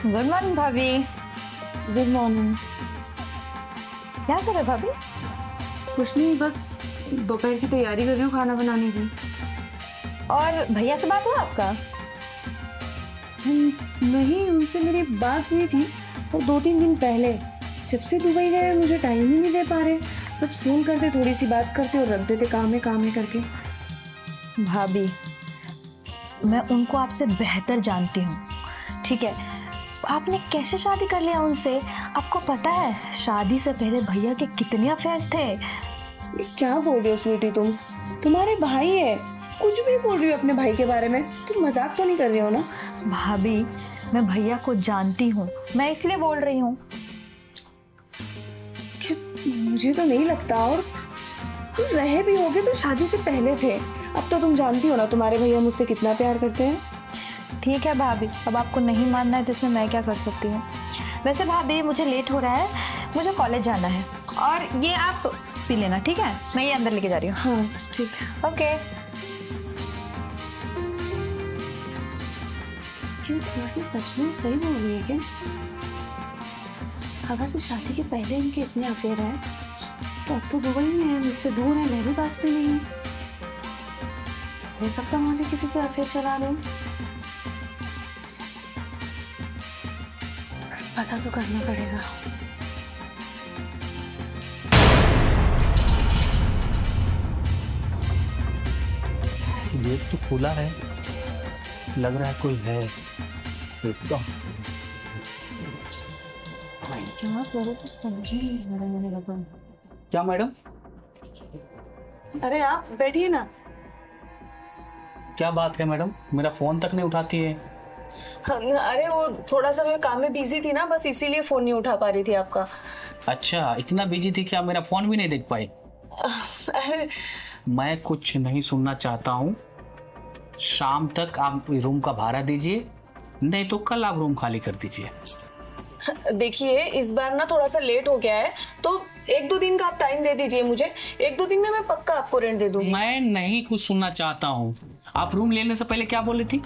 Good morning भाभी। Good morning. क्या कर रहे भाभी? कुछ नहीं, बस दोपहर की तैयारी कर रही हूँ खाना बनाने की। और भैया से बात हुआ आपका? नहीं, उनसे मेरी बात हुई थी और 2-3 दिन पहले। जब से दुबई गए मुझे टाइम ही नहीं दे पा रहे। बस फोन करते, थोड़ी सी बात करते और रख देते काम है करके। भाभी, मैं उनको आपसे बेहतर जानती हूँ, ठीक है? आपने कैसे शादी कर लिया उनसे? आपको पता है शादी से पहले भैया के कितने अफेयर्स थे? क्या बोल रही हो स्वीटी तुम? तुम्हारे भाई है, कुछ भी बोल रही हो अपने भाई के बारे में। तुम मजाक तो नहीं कर रही हो ना? भाभी, मैं भैया को जानती हूँ, मैं इसलिए बोल रही हूँ। मुझे तो नहीं लगता। और तुम रहे भी होगे तो शादी से पहले थे। अब तो तुम जानती हो ना तुम्हारे भैया मुझसे कितना प्यार करते हैं। ठीक है भाभी, अब आपको नहीं मानना है तो इसमें मैं क्या कर सकती हूँ। वैसे भाभी, मुझे लेट हो रहा है, मुझे कॉलेज जाना है। और ये आप पी लेना, ठीक है? मैं ये अंदर लेके जा रही हूँ। हाँ ठीक है। ओके। क्यों स्वीटी सच में सही बोल रही है क्या? अगर से शादी के पहले इनके इतने अफेयर हैं तो अब तो दुबई में है, मुझसे दूर है, मैं भी पास में नहीं हूँ। हो सकता है किसी से अफेयर चला रहे हो। पता तो करना पड़ेगा। गेट तो खुला है, लग रहा है कोई है। एकदम क्या करो कुछ समझ ही नहीं आ रहा मैंने बताया। क्या मैडम? अरे आप बैठिए ना। क्या बात है मैडम, मेरा फोन तक नहीं उठाती है। अरे वो थोड़ा सा मैं काम में बिजी थी ना, बस इसीलिए फोन नहीं उठा पा रही थी आपका। अच्छा, इतना बिजी थी कि आप मेरा फोन भी नहीं देख पाए? अरे मैं कुछ नहीं सुनना चाहता हूँ। शाम तक आप रूम का भाड़ा दीजिए, नहीं तो कल आप रूम खाली कर दीजिए। देखिए, इस बार ना थोड़ा सा लेट हो गया है, तो 1-2 दिन का आप टाइम दे दीजिए मुझे। 1-2 दिन में मैं पक्का आपको रेंट दे दूंगी। मैं नहीं कुछ सुनना चाहता हूँ। आप रूम लेने से पहले क्या बोली थी?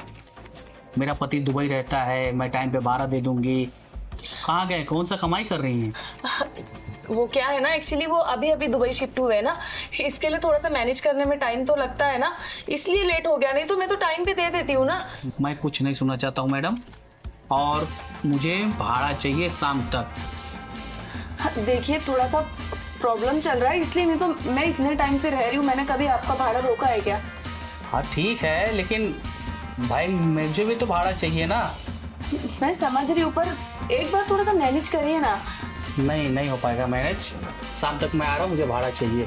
मेरा पति दुबई रहता है, मैं टाइम पे भाड़ा दे दूंगी। कहाँ गए? कौन सा कमाई कर रही हैं? वो क्या है ना, एक्चुअली वो अभी अभी दुबई शिफ्ट हुए हैं ना, इसके लिए थोड़ा सा मैनेज करने में टाइम तो लगता है ना, इसलिए लेट हो गया। नहीं तो मैं तो टाइम पे दे देती हूँ ना। मैं कुछ नहीं सुनना चाहता हूँ मैडम, और मुझे भाड़ा चाहिए शाम तक। देखिए, थोड़ा सा प्रॉब्लम चल रहा है इसलिए, नहीं तो मैं इतने टाइम से रह रही हूँ, मैंने कभी आपका भाड़ा रोका है क्या? हाँ ठीक है, लेकिन भाई मुझे भी तो भाड़ा चाहिए ना। मैं समझ रही हूँ, पर एक बार थोड़ा सा मैनेज करिए ना। नहीं हो पाएगा मैनेज। शाम तक मैं आ रहा हूँ, मुझे भाड़ा चाहिए।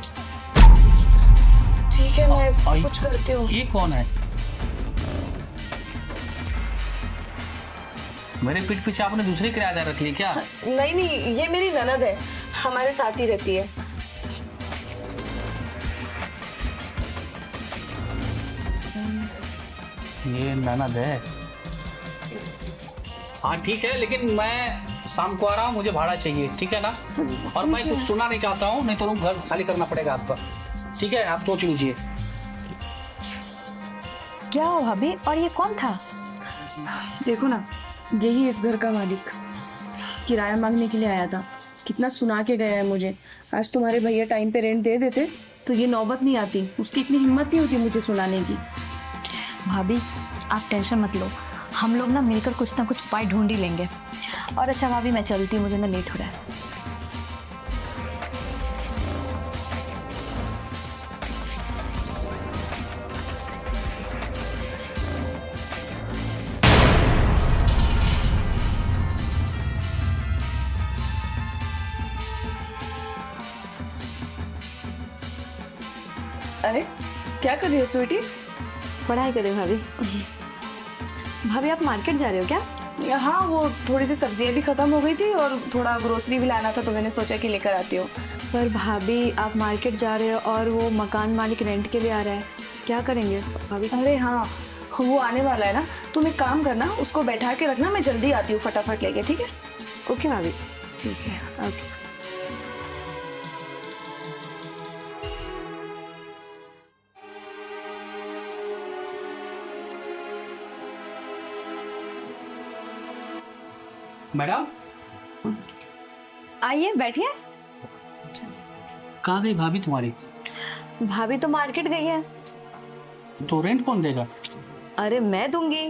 ठीक है, मैं कुछ करती हूँ। ये कौन है? मेरे पीठ पीछे आपने दूसरी किराएदार रख ली क्या? नहीं, ये मेरी ननद है, हमारे साथ ही रहती है। ये ननद है? हाँ ठीक है, लेकिन मैं शाम को आ रहा हूँ, मुझे भाड़ा चाहिए, ठीक है ना? और मैं कुछ सुनना नहीं चाहता हूँ, नहीं तो रूम घर खाली करना पड़ेगा आपका। ठीक है, आप सोच लीजिए। क्या हो भाभी, और ये कौन था? देखो ना, यही इस घर का मालिक किराया मांगने के लिए आया था। कितना सुना के गया है मुझे। आज तुम्हारे भैया टाइम पे रेंट दे देते तो ये नौबत नहीं आती। उसकी इतनी हिम्मत नहीं होती मुझे सुनाने की। भाभी, आप टेंशन मत लो, हम लोग ना मिलकर कुछ ना कुछ उपाय ढूंढ ही लेंगे। और अच्छा भाभी, मैं चलती हूँ, मुझे ना लेट हो रहा है। अरे क्या कर रही हो स्वीटी? पढ़ाई करें भाभी। भाभी, आप मार्केट जा रहे हो क्या? हाँ, वो थोड़ी सी सब्जियां भी खत्म हो गई थी और थोड़ा ग्रोसरी भी लाना था, तो मैंने सोचा कि लेकर आती हूँ। पर भाभी, आप मार्केट जा रहे हो और वो मकान मालिक रेंट के लिए आ रहा है, क्या करेंगे भाभी? अरे हाँ, वो आने वाला है ना, तुम एक काम करना, उसको बैठा के रखना, मैं जल्दी आती हूँ फटाफट लेके। ठीक है? ओके भाभी। ठीक है, ओके। मैडम आइए बैठिए। कहाँ गई भाभी तुम्हारी? भाभी तो मार्केट गई है। तो रेंट कौन देगा? अरे मैं दूंगी।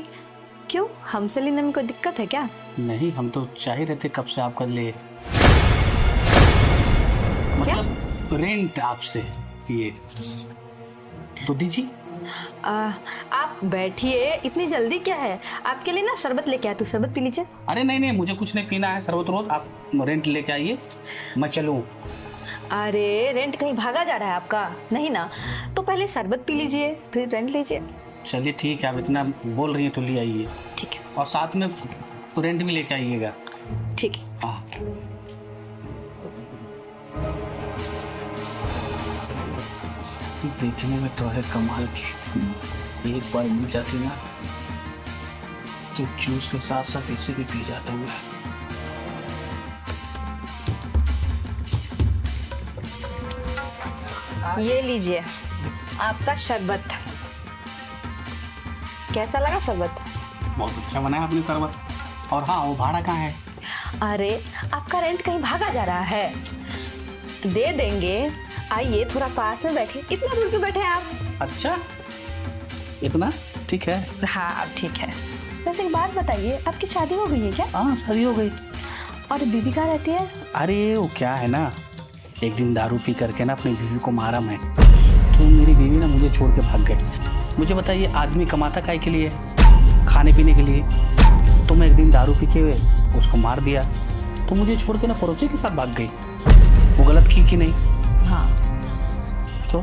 क्यों, हमसे लेने में कोई दिक्कत है क्या? नहीं, हम तो चाह ही रहे थे कब से आपका ले, मतलब रेंट आपसे ये तो दीजिए। आप बैठिए, इतनी जल्दी क्या है? आपके लिए ना शरबत लेके आया, तो शरबत पी लीजिए। अरे नहीं नहीं, मुझे कुछ नहीं पीना है शरबत रोज, आप रेंट लेके आइए, मैं चलूँ। अरे रेंट कहीं भागा जा रहा है आपका? नहीं ना, तो पहले शरबत पी लीजिए फिर रेंट लीजिए। चलिए ठीक है, आप इतना बोल रही हैं तो ले आइए, ठीक है। और साथ में रेंट भी लेके आइएगा। ठीक है। हाँ। देखने में तो है कमाल की, एक बार मिल जाती ना तो जूस के साथ साथ इसे भी पी जाता हूँ। ये लीजिए आपका शरबत। कैसा लगा शरबत? बहुत अच्छा बनाया आपने शरबत। और हाँ, वो भाड़ा कहाँ है? अरे आपका रेंट कहीं भागा जा रहा है, दे देंगे। आइए थोड़ा पास में बैठे। इतना दूर क्यों बैठे हैं आप? अच्छा, इतना ठीक है। हाँ अब ठीक है। वैसे एक बात बताइए, आपकी शादी हो गई है क्या? हाँ, शादी हो गई। और बीबी कहाँ रहती है? अरे वो क्या है ना, एक दिन दारू पी करके ना अपनी बीवी को मारा मैं, तो मेरी बीवी ना मुझे छोड़ के भाग गई। मुझे बताइए, आदमी कमाता काहे के लिए? खाने पीने के लिए। तो मैं एक दिन दारू पी के उसको मार दिया, तो मुझे छोड़ के ना पड़ोसी के साथ भाग गई। वो गलत की कि नहीं? हाँ। तो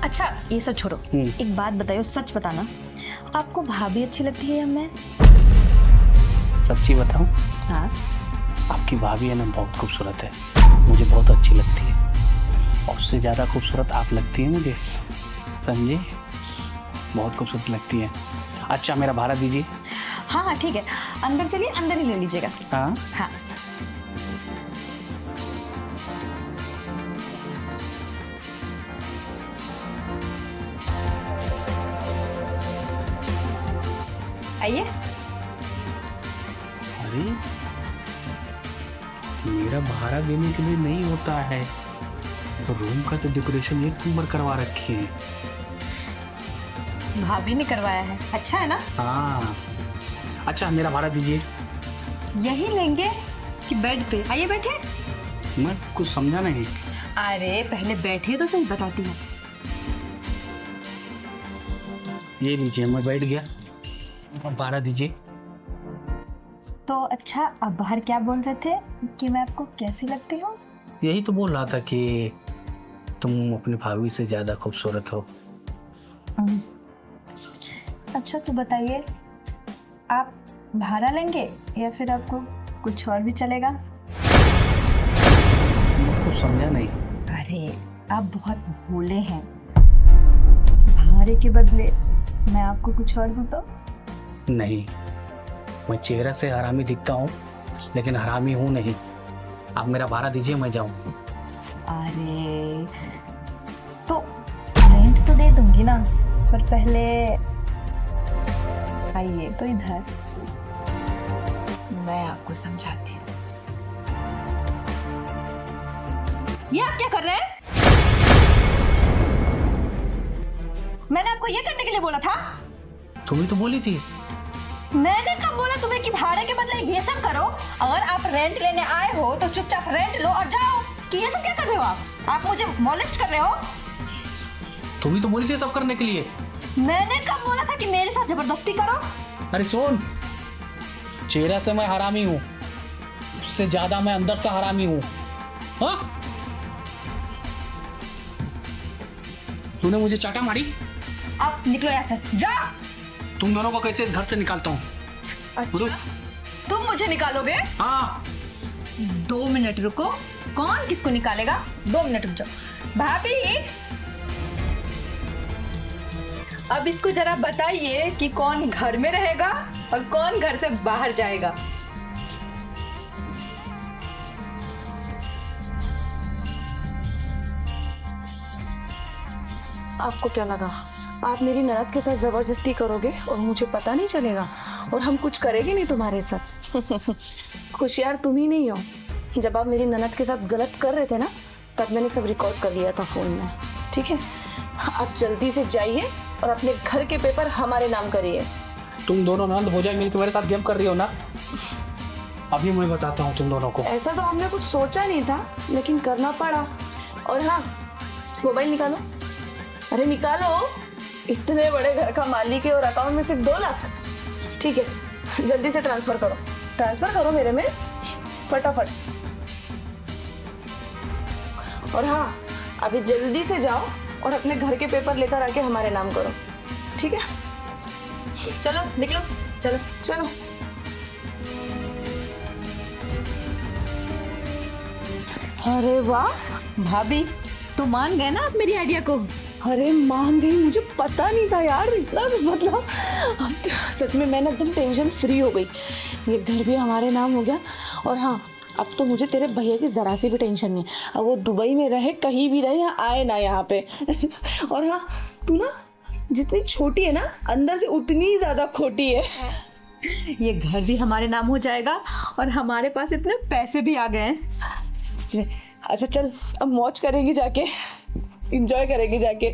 अच्छा ये सब छोड़ो, एक बात बताइए, सच बताना, आपको भाभी अच्छी लगती है या मैं? सच्ची बताऊं? हाँ। आपकी भाभी है ना बहुत खूबसूरत है, मुझे बहुत अच्छी लगती है, और उससे ज़्यादा खूबसूरत आप लगती है मुझे, समझे? बहुत खूबसूरत लगती है। अच्छा मेरा भाड़ा दीजिए। हाँ हाँ ठीक है, अंदर चलिए, अंदर ही ले लीजिएगा। हाँ हाँ। आइए। अरे मेरा भाड़ा देने के लिए नहीं होता है, तो रूम का तो डेकोरेशन एक नंबर करवा रखे हैं। भाभी ने करवाया है, अच्छा है ना? हाँ। अच्छा मेरा भाड़ा दीजिए। यही लेंगे कि बेड पे? आइए बैठे। मैं कुछ समझा नहीं। अरे पहले बैठिए तो सही, बताती हूँ। ये लीजिए, मैं बैठ गया, भाड़ा दीजिए। तो अच्छा, अब बाहर क्या बोल रहे थे कि मैं आपको कैसी लगती हूँ? यही तो बोल रहा था कि तुम अपनी भाभी से ज्यादा खूबसूरत हो। अच्छा तो बताइए, आप भाड़ा लेंगे या फिर आपको कुछ और भी चलेगा? कुछ समझा नहीं। अरे आप बहुत भोले हैं, भाड़े के बदले मैं आपको कुछ और दूँ तो? नहीं, मैं चेहरा से हरामी दिखता हूँ लेकिन हरामी हूँ नहीं। आप मेरा भाड़ा दीजिए, मैं जाऊँ। अरे तो रेंट तो दे दूंगी ना, पर पहले आइए तो इधर, मैं आपको समझाती हूँ। ये आप क्या कर रहे हैं? मैंने आपको ये करने के लिए बोला था? तुम ही तो बोली थी। मैंने कब बोला तुम्हें कि भाड़े के बदले ये सब करो? अगर आप रेंट लेने आए हो तो चुपचाप रेंट लो और जाओ। कि ये सब क्या कर रहे हो आप मुझे मॉलेस्ट कर रहे हो? तुम ही तो बोली थी सब करने के लिए। मैंने कब बोला था कि मेरे साथ जबरदस्ती करो? अरे सुन, चेहरा से मैं हरामी हूँ, उससे ज्यादा मैं अंदर का हरामी हूँ। हाँ? तूने मुझे चाटा मारी? अब निकलो यहाँ से, जाओ। तुम दोनों को कैसे इस घर से निकालता हूँ। अच्छा, तुम मुझे निकालोगे? हाँ। 2 मिनट रुको, कौन किसको निकालेगा? 2 मिनट रुक जाओ। भाभी, अब इसको जरा बताइए कि कौन घर में रहेगा और कौन घर से बाहर जाएगा। आपको क्या लगा आप मेरी ननद के साथ जबरदस्ती करोगे और मुझे पता नहीं चलेगा और हम कुछ करेंगे नहीं तुम्हारे साथ। खुशियार तुम ही नहीं हो। जब आप मेरी ननद के साथ गलत कर रहे थे ना, तब मैंने सब रिकॉर्ड कर लिया था फोन में। ठीक है, आप जल्दी से जाइए और अपने घर के पेपर हमारे नाम करिए। तुम दोनों नंद हो जाए मिलकर मेरे साथ गेम कर रही हो ना, अभी मैं बताता हूँ तुम दोनों को। ऐसा तो हमने कुछ सोचा नहीं था, लेकिन करना पड़ा। और हाँ, मोबाइल निकालो। अरे निकालो, इतने बड़े घर का मालिक है और अकाउंट में सिर्फ 2 लाख। ठीक है, जल्दी से ट्रांसफर करो मेरे में, फटाफट। और हाँ, अभी जल्दी से जाओ और अपने घर के पेपर लेकर आके हमारे नाम करो। ठीक है, चलो निकलो, चलो। चलो। अरे वाह भाभी, तो मान गए ना आप मेरी आइडिया को। अरे मान गई, मुझे पता नहीं था यार इतना। मतलब अब सच में मैं ना एकदम टेंशन फ्री हो गई। ये घर भी हमारे नाम हो गया। और हाँ, अब तो मुझे तेरे भैया की जरा सी भी टेंशन नहीं। अब वो दुबई में रहे, कहीं भी रहे, आए ना यहाँ पे। और हाँ, तू ना जितनी छोटी है ना, अंदर से उतनी ज्यादा खोटी है। ये घर भी हमारे नाम हो जाएगा और हमारे पास इतने पैसे भी आ गए हैं। सच में। अच्छा चल, अब मौज करेगी जाके, एंजॉय करेगी जाके।